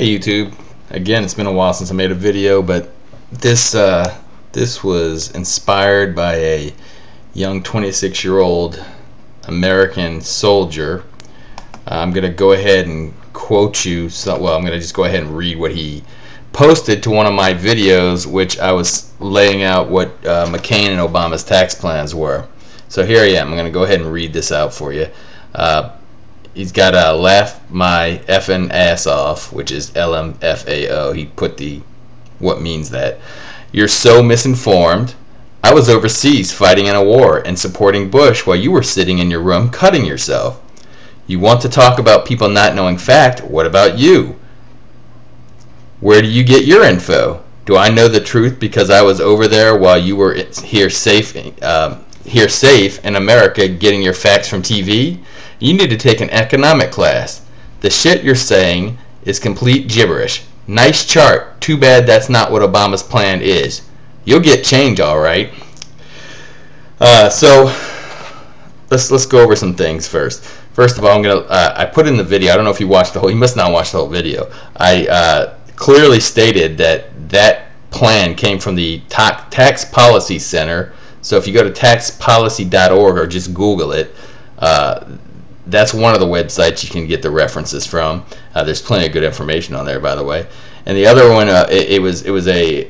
Hey YouTube, again it's been a while since I made a video, but this was inspired by a young 26-year-old American soldier. I'm gonna go ahead and quote you. I'm gonna just go ahead and read what he posted to one of my videos, which I was laying out what McCain and Obama's tax plans were. So here I am. I'm gonna go ahead and read this out for you. He's got a laugh my effing ass off, which is LMFAO. He put what means that. You're so misinformed. I was overseas fighting in a war and supporting Bush while you were sitting in your room cutting yourself. You want to talk about people not knowing fact? What about you? Where do you get your info? Do I know the truth because I was over there while you were here safe in America getting your facts from TV? You need to take an economic class. The shit you're saying is complete gibberish. Nice chart. Too bad that's not what Obama's plan is. You'll get change, all right. So let's go over some things first. First of all, I put in the video. I don't know if you watched the whole. You must not watch the whole video. I clearly stated that plan came from the Tax Policy Center. So if you go to taxpolicy.org or just Google it. That's one of the websites you can get the references from. There's plenty of good information on there, by the way. And the other one, it was a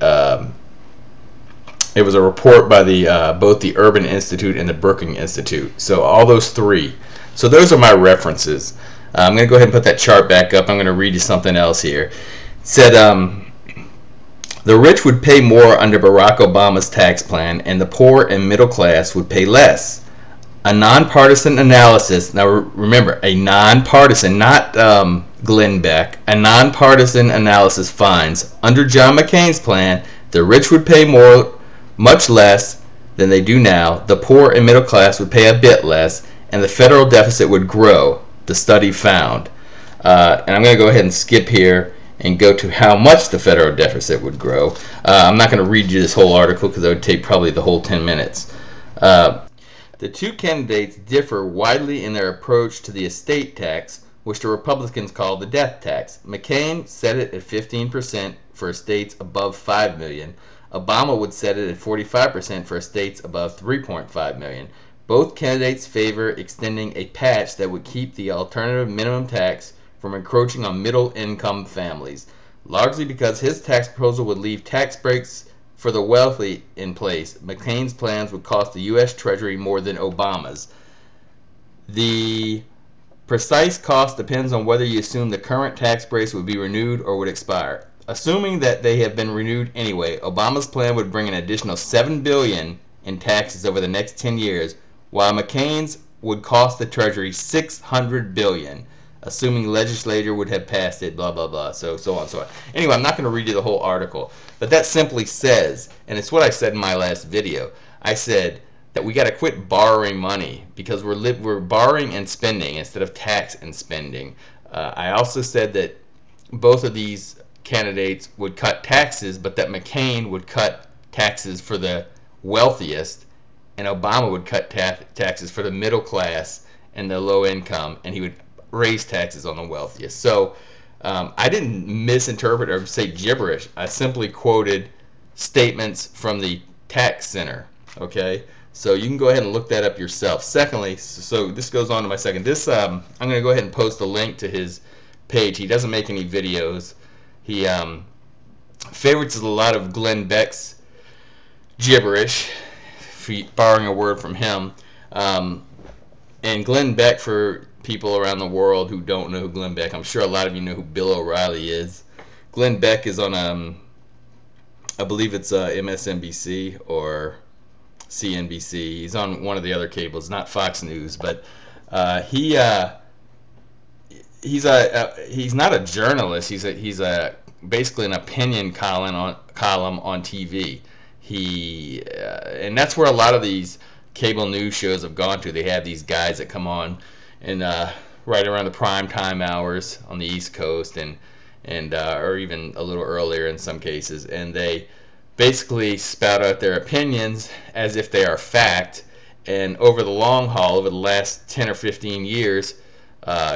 report by both the Urban Institute and the Brookings Institute. So all those three. So those are my references. I'm going to go ahead and put that chart back up. I'm going to read you something else here. It said the rich would pay more under Barack Obama's tax plan, and the poor and middle class would pay less. A nonpartisan analysis, now remember, a nonpartisan, not Glenn Beck, a nonpartisan analysis finds under John McCain's plan, the rich would pay much less than they do now, the poor and middle class would pay a bit less, and the federal deficit would grow, the study found. And I'm going to go ahead and skip here and go to how much the federal deficit would grow. I'm not going to read you this whole article because it would take probably the whole 10 minutes. The two candidates differ widely in their approach to the estate tax, which the Republicans call the death tax. McCain set it at 15% for estates above $5 million. Obama would set it at 45% for estates above $3.5 million. Both candidates favor extending a patch that would keep the alternative minimum tax from encroaching on middle-income families, largely because his tax proposal would leave tax breaks for the wealthy in place. McCain's plans would cost the U.S. Treasury more than Obama's. The precise cost depends on whether you assume the current tax breaks would be renewed or would expire. Assuming that they have been renewed anyway, Obama's plan would bring an additional $7 billion in taxes over the next 10 years, while McCain's would cost the Treasury $600 billion. Assuming the legislature would have passed it, blah, blah, blah, so on, so on. Anyway, I'm not going to read you the whole article, but that simply says, and it's what I said in my last video, I said that we got to quit borrowing money because we're borrowing and spending instead of tax and spending. I also said that both of these candidates would cut taxes, but that McCain would cut taxes for the wealthiest, and Obama would cut taxes for the middle class and the low income, and he would raise taxes on the wealthiest. So I didn't misinterpret or say gibberish. I simply quoted statements from the tax center. Okay, so you can go ahead and look that up yourself. Secondly, so this goes on to my second. I'm going to go ahead and post a link to his page. He doesn't make any videos. He favorites a lot of Glenn Beck's gibberish, borrowing a word from him. And Glenn Beck, for people around the world who don't know who Glenn Beck, I'm sure a lot of you know who Bill O'Reilly is. Glenn Beck is on, I believe it's MSNBC or CNBC. He's on one of the other cables, not Fox News, but he's not a journalist. He's basically an opinion column on TV. And that's where a lot of these cable news shows have gone to. They have these guys that come on and right around the prime time hours on the East Coast and or even a little earlier in some cases, and they basically spout out their opinions as if they are fact. And over the long haul, over the last 10 or 15 years,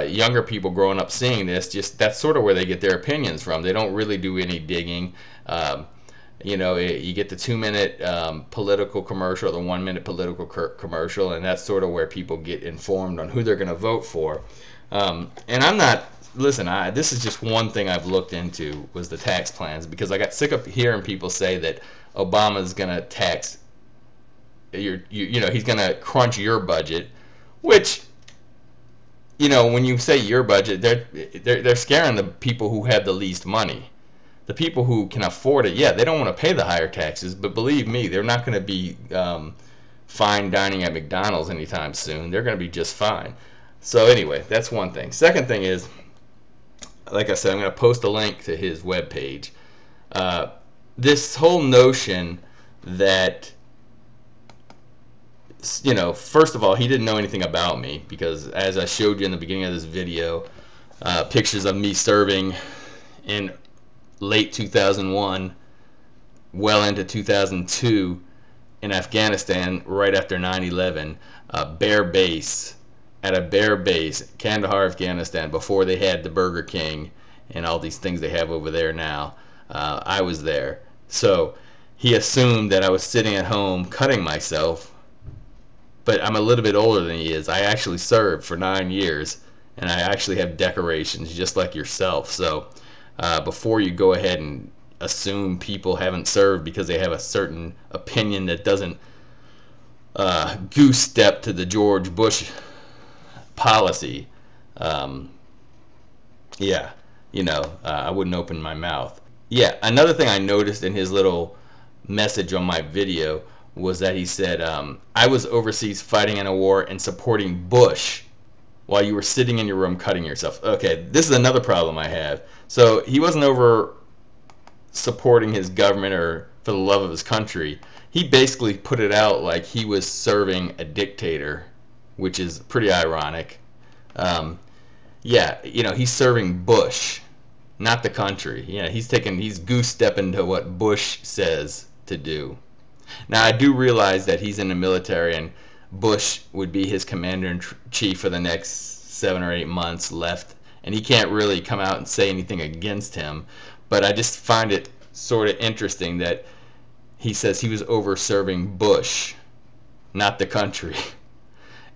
younger people growing up seeing this, just that's sort of where they get their opinions from. They don't really do any digging. You get the 2-minute political commercial, the 1-minute political commercial, and that's sort of where people get informed on who they're going to vote for. And I'm not, listen, this is just one thing I've looked into, was the tax plans, because I got sick of hearing people say that Obama's going to tax he's going to crunch your budget, which, when you say your budget, they're scaring the people who have the least money. The people who can afford it, yeah, they don't want to pay the higher taxes, but believe me, they're not going to be fine dining at McDonald's anytime soon. They're going to be just fine. So anyway, that's one thing. Second thing is, like I said, I'm going to post a link to his webpage. This whole notion that, first of all, he didn't know anything about me, because as I showed you in the beginning of this video, pictures of me serving in late 2001, well into 2002 in Afghanistan, right after 9/11, at a bare base, Kandahar, Afghanistan, before they had the Burger King and all these things they have over there now. I was there. So he assumed that I was sitting at home cutting myself, but I'm a little bit older than he is. I actually served for 9 years, and I actually have decorations just like yourself. So before you go ahead and assume people haven't served because they have a certain opinion that doesn't goose step to the George Bush policy, I wouldn't open my mouth. Yeah, another thing I noticed in his little message on my video was that he said, I was overseas fighting in a war and supporting Bush while you were sitting in your room cutting yourself. Okay, this is another problem I have. So he wasn't over supporting his government or for the love of his country. He basically put it out like he was serving a dictator, which is pretty ironic. He's serving Bush, not the country. He's goose stepping to what Bush says to do. Now, I do realize that he's in the military and Bush would be his commander-in-chief for the next 7 or 8 months left, and he can't really come out and say anything against him. But I just find it sort of interesting that he says he was over serving Bush, not the country.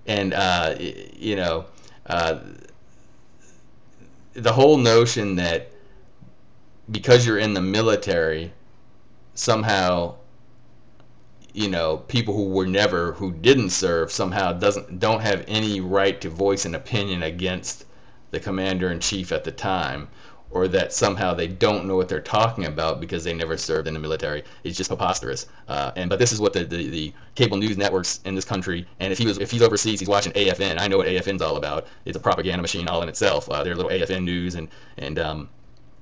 And the whole notion that because you're in the military, somehow people who didn't serve somehow don't have any right to voice an opinion against the commander-in-chief at the time, or that somehow they don't know what they're talking about because they never served in the military. It's just preposterous. But this is what the cable news networks in this country, and if he's overseas, he's watching AFN. I know what AFN's all about. It's a propaganda machine all in itself. They're little AFN news, and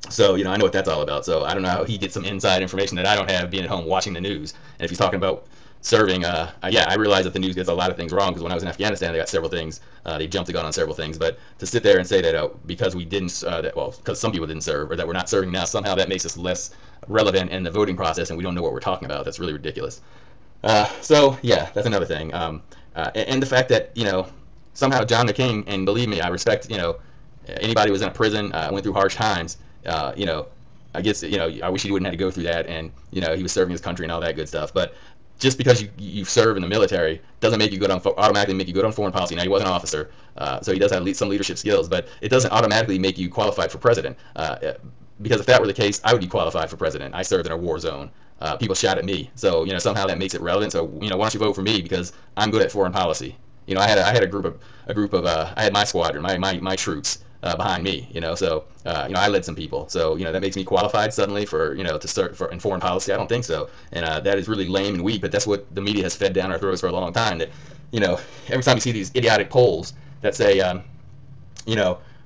so, I know what that's all about. So I don't know how he gets some inside information that I don't have being at home watching the news. And if he's talking about serving, I realize that the news gets a lot of things wrong, because when I was in Afghanistan, they got several things. They jumped the gun on several things. But to sit there and say that because we didn't, because some people didn't serve, or that we're not serving now, somehow that makes us less relevant in the voting process and we don't know what we're talking about, that's really ridiculous. That's another thing. And the fact that, somehow John McCain, and believe me, I respect, anybody who was in a prison, went through harsh times, I guess, I wish he wouldn't have to go through that, and, he was serving his country and all that good stuff. But just because you serve in the military doesn't make you good automatically make you good on foreign policy. Now, he was an officer, so he does have some leadership skills, but it doesn't automatically make you qualified for president. Because if that were the case, I would be qualified for president. I served in a war zone. People shot at me, so somehow that makes it relevant. So why don't you vote for me, because I'm good at foreign policy. I had a group of I had my squadron, my troops behind me. So I led some people. So that makes me qualified suddenly for to start in foreign policy. I don't think so, and that is really lame and weak. But that's what the media has fed down our throats for a long time. That every time you see these idiotic polls that say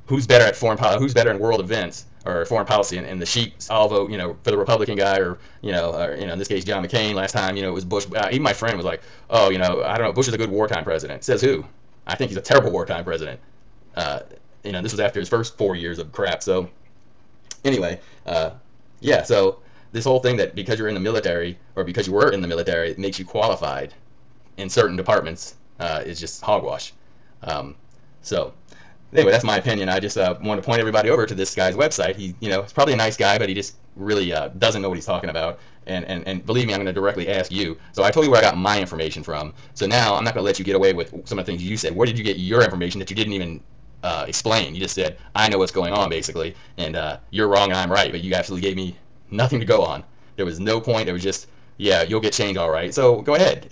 who's better at who's better in world events or foreign policy, and the sheep all vote for the Republican guy, or in this case John McCain. Last time it was Bush. Even my friend was like, oh I don't know, Bush is a good wartime president. Says who? I think he's a terrible wartime president. This was after his first 4 years of crap. So anyway, so this whole thing that because you're in the military, or because you were in the military, it makes you qualified in certain departments is just hogwash. So Anyway, that's my opinion. I just want to point everybody over to this guy's website. He, he's probably a nice guy, but he just really doesn't know what he's talking about. And believe me, I'm going to directly ask you. So I told you where I got my information from. So now I'm not going to let you get away with some of the things you said. Where did you get your information that you didn't even explain? You just said, I know what's going on, basically, and you're wrong and I'm right, but you absolutely gave me nothing to go on. There was no point. It was just, yeah, you'll get change all right. So go ahead.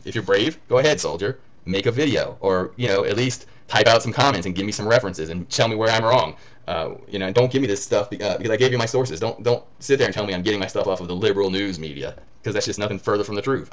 If you're brave, go ahead, soldier. Make a video, or at least type out some comments and give me some references and tell me where I'm wrong. Don't give me this stuff because I gave you my sources. Don't sit there and tell me I'm getting my stuff off of the liberal news media, because that's just nothing further from the truth.